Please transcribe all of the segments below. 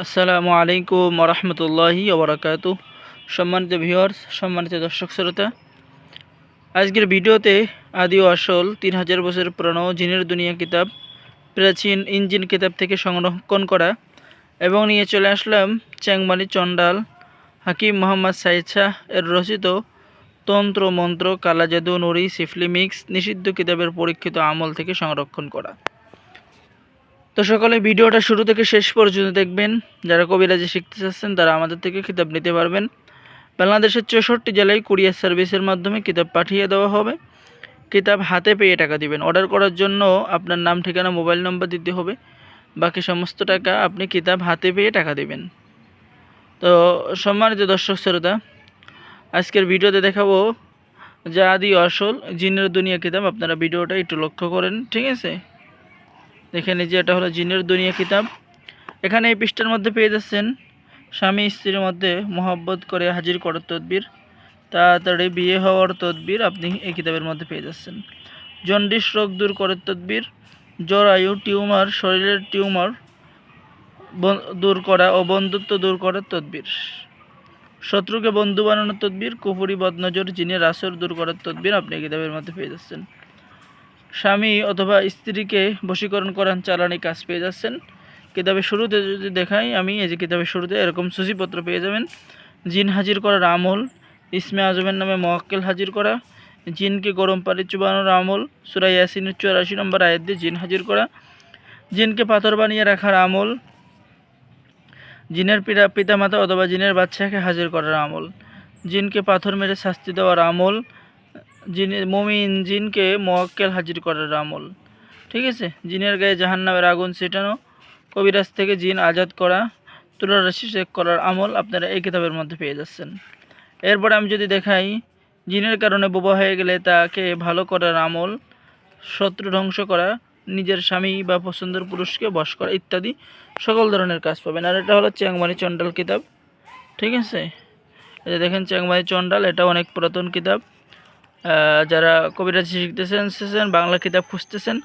আসসালামু আলাইকুম ওরহমতুল্লাহি ওবরাকাতু। সম্মানিত ভিউয়ার্স, সম্মানিত দর্শক শ্রোতা, আজকের ভিডিওতে আদি ও আসল 3000 বছর পুরনো জিনের দুনিয়া কিতাব, প্রাচীন ইঞ্জিন কিতাব থেকে সংরক্ষণ করা এবং নিয়ে চলে আসলাম চ্যাংমারি চণ্ডাল হাকিম মোহাম্মদ সাইদ শাহ এর রচিত তন্ত্র মন্ত্র কালা জাদু নুরি সিফলি মিক্স নিষিদ্ধ কিতাবের পরীক্ষিত আমল থেকে সংরক্ষণ করা। তো সকলে ভিডিওটা শুরু থেকে শেষ পর্যন্ত দেখবেন। যারা কবিরাজি শিখতে চাচ্ছেন তারা আমাদের থেকে কিতাব নিতে পারবেন। বাংলাদেশের 64 জেলায় কুরিয়ার সার্ভিসের মাধ্যমে কিতাব পাঠিয়ে দেওয়া হবে। কিতাব হাতে পেয়ে টাকা দিবেন। অর্ডার করার জন্য আপনার নাম, ঠিকানা, মোবাইল নম্বর দিতে হবে। বাকি সমস্ত টাকা আপনি কিতাব হাতে পেয়ে টাকা দিবেন। তো সম্মানিত দর্শক শ্রোতা, আজকের ভিডিওতে দেখাবো যা আদি আসল জিনের দুনিয়া কিতাব। আপনারা ভিডিওটা একটু লক্ষ্য করেন, ঠিক আছে? দেখেন, এই যে এটা হলো জিনের দুনিয়া কিতাব। এখানে এই পৃষ্ঠার মধ্যে পেয়ে যাচ্ছেন স্বামী স্ত্রীর মধ্যে মোহাব্বত করে হাজির করার তদবির, তাড়াতাড়ি বিয়ে হওয়ার তদবির আপনি এই কিতাবের মধ্যে পেয়ে যাচ্ছেন। জন্ডিস রোগ দূর করার তদবির, জরায়ু, টিউমার, শরীরের টিউমার দূর করা ও বন্ধুত্ব দূর করার তদবির, শত্রুকে বন্ধু বানানোর তদবির, কুফুরি, বদনজর, জিনের আসর দূর করার তদবির আপনি এই কিতাবের মধ্যে পেয়ে যাচ্ছেন। স্বামী অথবা স্ত্রীকে বশীকরণ করার চালানি কাজ পেয়ে যাচ্ছেন। কিতাবের শুরুতে যদি দেখাই আমি, এই যে কিতাবের শুরুতে এরকম সূচিপত্র পেয়ে যাবেন। জিন হাজির করার আমল, ইসমে আজমের নামে মোয়াক্কেল হাজির করা, জিনকে গরম পানি চুবানোর আমল, সূরা ইয়াসিনের 84 নম্বর আয়াত দিয়ে জিন হাজির করা, জিনকে পাথর বানিয়ে রাখার আমল, জিনের পিতামাতা অথবা জিনের বাচ্চাকে হাজির করার আমল, জিনকে পাথর মেরে শাস্তি দেওয়ার আমল, মুমিন জিনকে মোয়াক্কেল হাজির করার আমল, ঠিক আছে? জিনের গায়ে জাহান্নামের আগুন ছেটানো, কবিরাজ থেকে জিন আজাদ করা, তুলা রাশি চেক করার আমল আপনারা এই কিতাবের মধ্যে পেয়ে যাচ্ছেন। এরপরে আমি যদি দেখাই জিনের কারণে বোবা হয়ে গেলে তাকে ভালো করার আমল, শত্রু ধ্বংস করা, নিজের স্বামী বা পছন্দের পুরুষকে বশ করা ইত্যাদি সকল ধরনের কাজ পাবেন। আর এটা হলো চ্যাংমারি চণ্ডাল কিতাব, ঠিক আছে? এই যে দেখেন চ্যাংমারি চণ্ডাল, এটা অনেক পুরাতন কিতাব। যারা কবিরাজি শিখতেছেন, বাংলা কিতাব খুঁজতেছেন,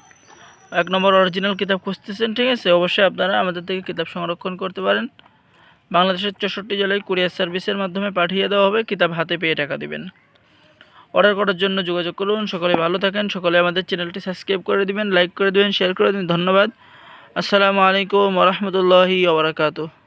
1 নম্বর অরিজিনাল কিতাব খুঁজতেছেন, ঠিক আছে? অবশ্যই আপনারা আমাদের থেকে কিতাব সংরক্ষণ করতে পারেন। বাংলাদেশের 64 জেলায় কুরিয়ার সার্ভিসের মাধ্যমে পাঠিয়ে দেওয়া হবে। কিতাব হাতে পেয়ে টাকা দিবেন। অর্ডার করার জন্য যোগাযোগ করুন। সকলে ভালো থাকেন। সকলে আমাদের চ্যানেলটি সাবস্ক্রাইব করে দিবেন, লাইক করে দিবেন, শেয়ার করে দিবেন। ধন্যবাদ। আসসালামু আলাইকুম ওয়া রাহমাতুল্লাহি ওয়া বারাকাতুহু।